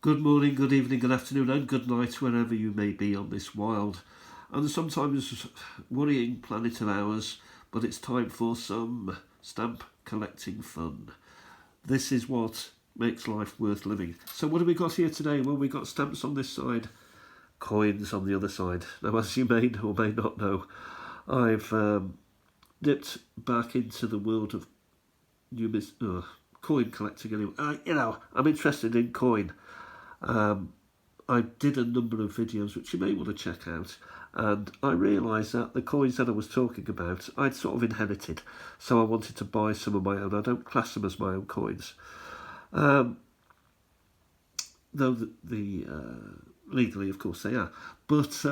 Good morning, good evening, good afternoon, and good night, wherever you may be on this wild and sometimes worrying planet of ours. But it's time for some stamp collecting fun. This is what makes life worth living. So, what have we got here today? Well, we've got stamps on this side, coins on the other side. Now, as you may or may not know, I've dipped back into the world of coin collecting. Anyway, I'm interested in coin. I did a number of videos which you may want to check out, and I realised that the coins that I was talking about I'd sort of inherited, so I wanted to buy some of my own. I don't class them as my own coins, though legally of course they are. But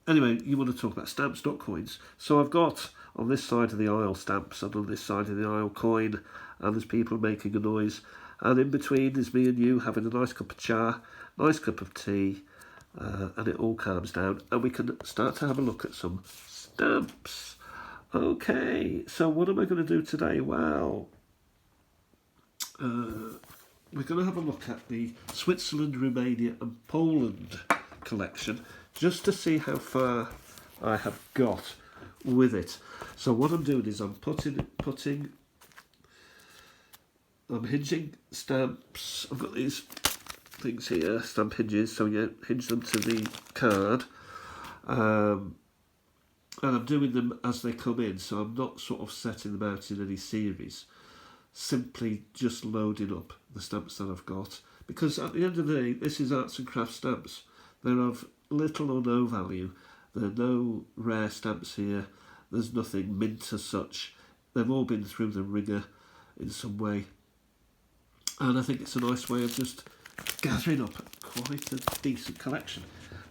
anyway, you want to talk about stamps, not coins. So I've got on this side of the aisle stamps, and on this side of the aisle coin, and there's people making a noise. And in between is me and you having a nice cup of cha, nice cup of tea, and it all calms down. And we can start to have a look at some stamps. Okay, so what am I going to do today? Well, we're going to have a look at the Switzerland, Romania and Poland collection, just to see how far I have got with it. So what I'm doing is I'm hinging stamps. I've got these things here, stamp hinges, so you hinge them to the card. And I'm doing them as they come in, so I'm not sort of setting them out in any series. Simply just loading up the stamps that I've got. Because at the end of the day, this is arts and crafts stamps. They're of little or no value. There are no rare stamps here. There's nothing mint as such. They've all been through the ringer in some way. And I think it's a nice way of just gathering up quite a decent collection.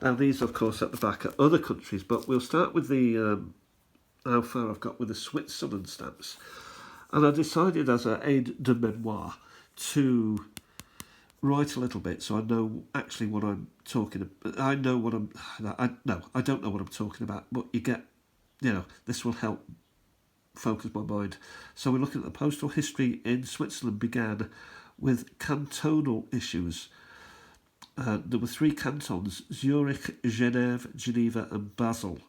Now these, of course, at the back are other countries, but we'll start with the how far I've got with the Switzerland stamps. And I decided as an aide de memoire to write a little bit, so I know actually what I'm talking about. I don't know what I'm talking about, but this will help focus my mind. So we're looking at the postal history in Switzerland began with cantonal issues. There were 3 cantons: Zurich, Geneva and Basel.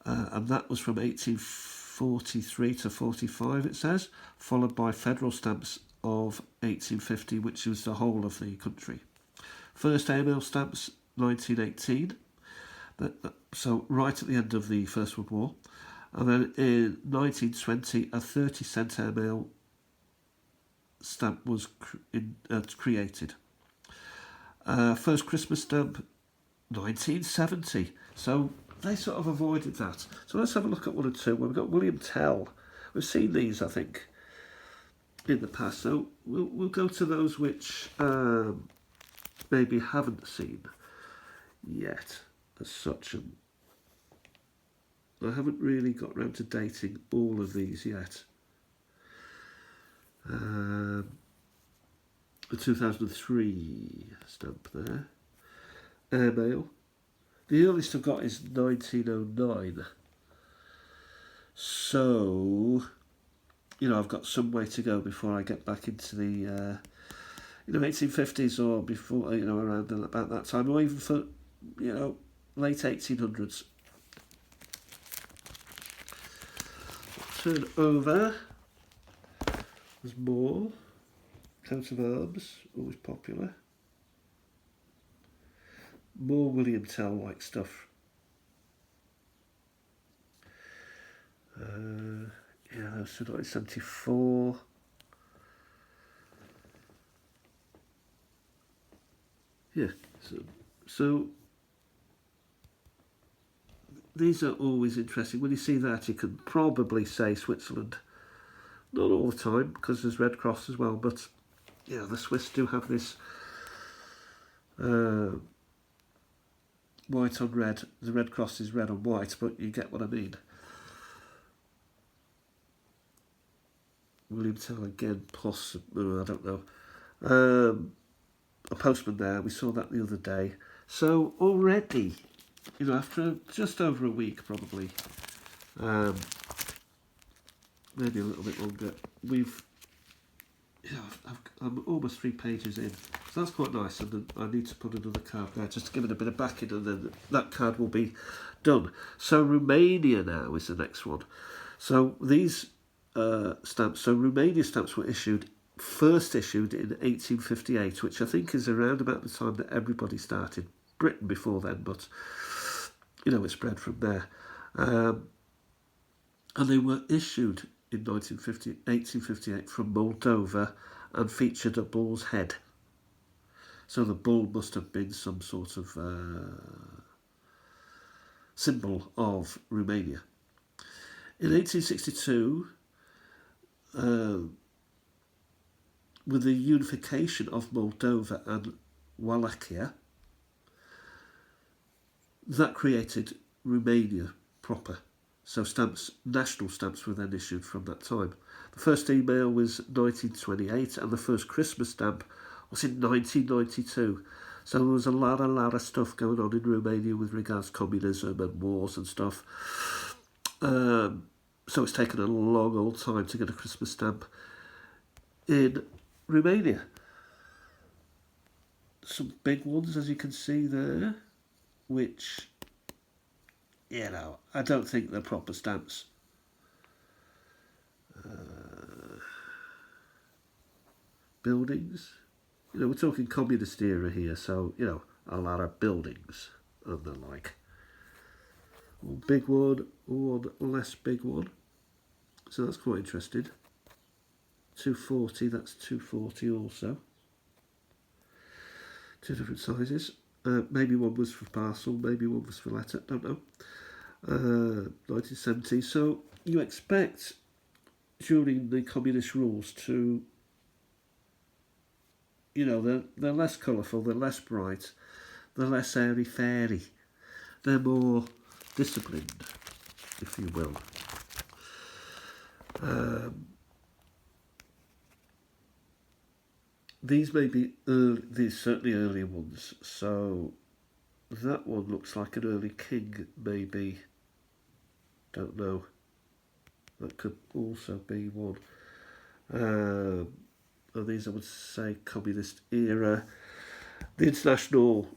And that was from 1843 to 45, it says, followed by federal stamps of 1850, which was the whole of the country. First airmail stamps, 1918, so right at the end of the First World War. And then in 1920, a 30-cent airmail stamp was created. First Christmas stamp, 1970. So they sort of avoided that. So let's have a look at one or two. We've got William Tell. We've seen these, I think, in the past. So we'll go to those which maybe haven't seen yet as such. And I haven't really got round to dating all of these yet. The 2003 stamp there. Airmail. The earliest I've got is 1909. So, I've got some way to go before I get back into the 1850s or before, around about that time, or even for, late 1800s. Turn over. There's more. Coat of arms, always popular. More William Tell-like stuff. So 1974. Yeah, so these are always interesting. When you see that, you can probably say Switzerland. Not all the time, because there's Red Cross as well, but the Swiss do have this white on red. The Red Cross is red on white, but you get what I mean. William Tell again, plus, I don't know. A postman there, we saw that the other day. So already, after just over a week probably, maybe a little bit longer, we've yeah, I'm almost 3 pages in, so that's quite nice. And then I need to put another card there just to give it a bit of backing, and then that card will be done. So Romania now is the next one. So these stamps, so Romania stamps were first issued in 1858, which I think is around about the time that everybody started. Britain before then, but it spread from there. And they were issued in 1858 from Moldova and featured a bull's head. So the bull must have been some sort of symbol of Romania. In 1862, with the unification of Moldova and Wallachia, that created Romania proper. So national stamps were then issued from that time. The first email was 1928, and the first Christmas stamp was in 1992. So there was a lot of stuff going on in Romania with regards to communism and wars and stuff. So it's taken a long old time to get a Christmas stamp in Romania. Some big ones, as you can see there, which, I don't think they're proper stamps. Buildings. We're talking communist era here, so, a lot of buildings and the like. One big one, one less big one. So that's quite interesting. 240, that's 240 also. 2 different sizes. Maybe one was for parcel, maybe one was for letter, don't know. 1970. So you expect during the communist rules to, they're less colourful, they're less bright, they're less airy-fairy. They're more disciplined, if you will. These may be these certainly early ones. So that one looks like an early king, maybe. Don't know. That could also be one. And these I would say communist era. The international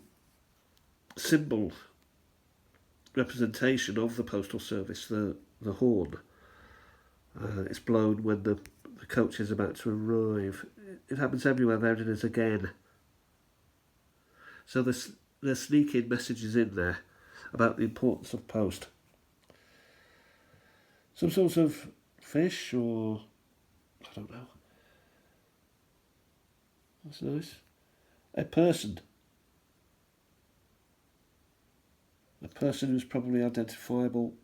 symbol representation of the postal service, the horn. It's blown when the coach is about to arrive. It happens everywhere. There it is again. So they're sneaking messages in there about the importance of post. Some sort of fish, or I don't know. That's nice. A person. A person who's probably identifiable,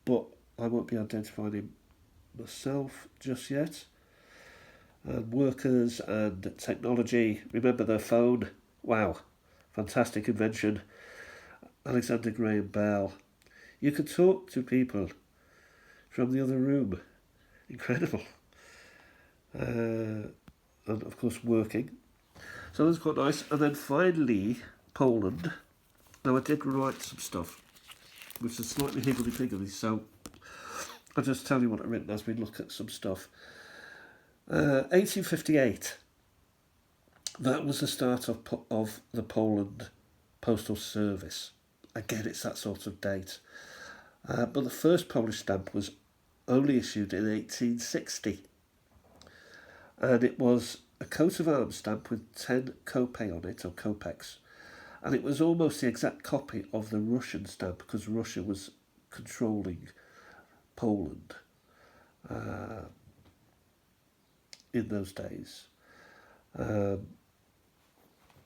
but I won't be identifying him myself just yet. And workers and technology. Remember their phone? Wow, fantastic invention. Alexander Graham Bell. You could talk to people from the other room. Incredible. And of course working. So that's quite nice. And then finally, Poland. Now I did write some stuff, which is slightly higgledy-piggledy, so I'll just tell you what I've written as we look at some stuff. 1858. That was the start of the Poland Postal Service. Again, it's that sort of date. But the first Polish stamp was only issued in 1860. And it was a coat of arms stamp with 10 kopek on it, or kopecks. And it was almost the exact copy of the Russian stamp, because Russia was controlling Poland in those days. Anyway,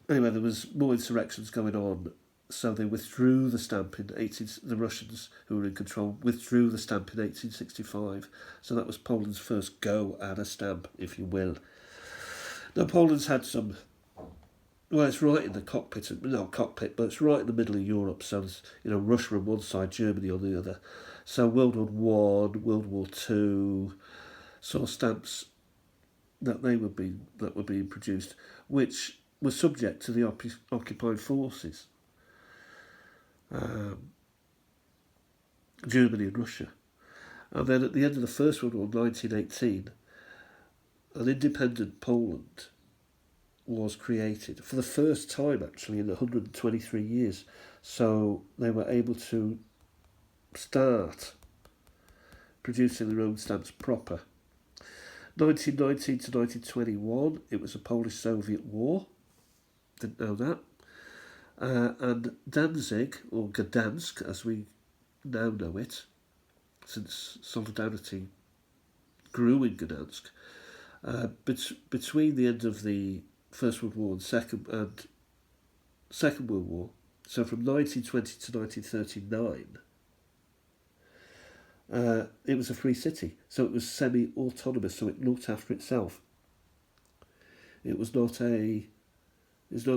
there was more insurrections going on, so they withdrew the stamp the Russians who were in control withdrew the stamp in 1865. So that was Poland's first go at a stamp, if you will. Now Poland's had some, well, it's right in the cockpit, but it's right in the middle of Europe. So there's, Russia on one side, Germany on the other. So World War I, World War II, saw stamps that were being produced, which were subject to the occupying forces, Germany and Russia. And then at the end of the First World War, 1918, an independent Poland was created for the first time actually in 123 years. So they were able to start producing their own stamps proper. 1919 to 1921, it was a Polish-Soviet war. Didn't know that. And Danzig, or Gdansk as we now know it, since Solidarity grew in Gdansk, between the end of the First World War and Second World War, so from 1920 to 1939, it was a free city. So it was semi-autonomous, so it looked after itself. It was not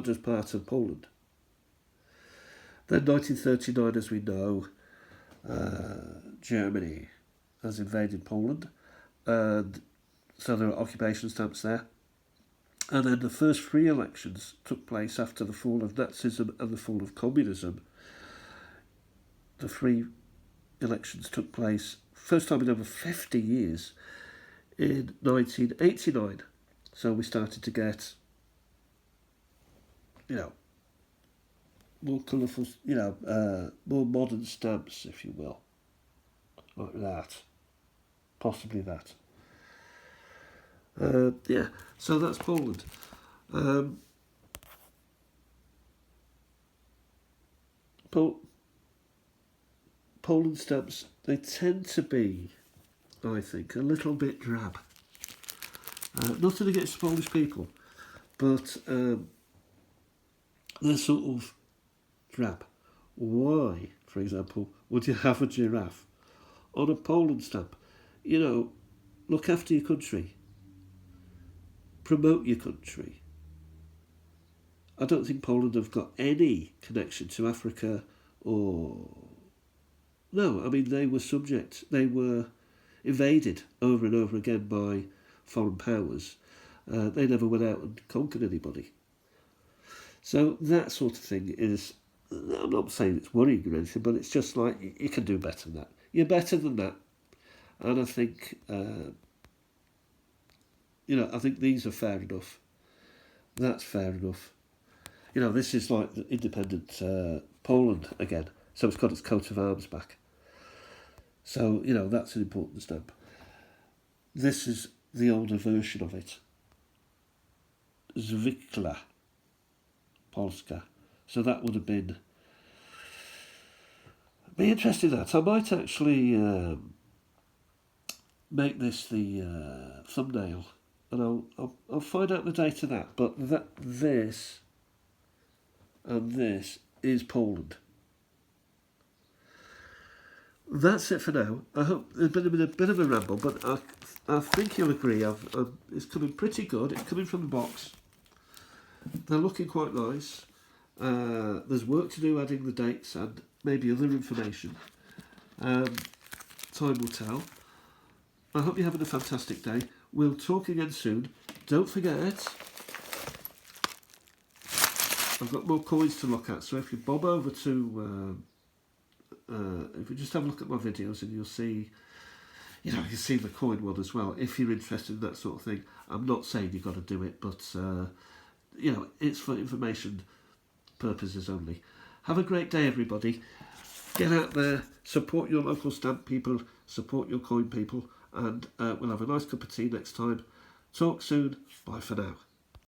just part of Poland. Then 1939, as we know, Germany has invaded Poland, and so there are occupation stamps there. And then the first free elections took place after the fall of Nazism and the fall of communism. The free elections took place, first time in over 50 years, in 1989. So we started to get, more colourful, more modern stamps, if you will. Like that. Possibly that. So that's Poland. Poland stamps, they tend to be, I think, a little bit drab. Nothing against Polish people, but they're sort of drab. Why, for example, would you have a giraffe on a Poland stamp? Look after your country. Promote your country. I don't think Poland have got any connection to Africa or... No, I mean, they were invaded over and over again by foreign powers. They never went out and conquered anybody. So that sort of thing is, I'm not saying it's worrying or anything, but it's just like, you can do better than that. You're better than that. And I think, I think these are fair enough. That's fair enough. This is like the independent Poland again. So it's got its coat of arms back. So, that's an important stamp. This is the older version of it. Zwykła Polska. So that would have been... Be interested in that. I might actually make this the thumbnail. And I'll find out the date of that. But this and this is Poland. That's it for now. I hope it's been a bit of a ramble, but I think you'll agree. It's coming pretty good. It's coming from the box. They're looking quite nice. There's work to do adding the dates and maybe other information. Time will tell. I hope you're having a fantastic day. We'll talk again soon. Don't forget, I've got more coins to look at, so if you bob over to... if you just have a look at my videos and you'll see, you can see the coin one as well, if you're interested in that sort of thing. I'm not saying you've got to do it, but, it's for information purposes only. Have a great day, everybody. Get out there, support your local stamp people, support your coin people, and we'll have a nice cup of tea next time. Talk soon. Bye for now.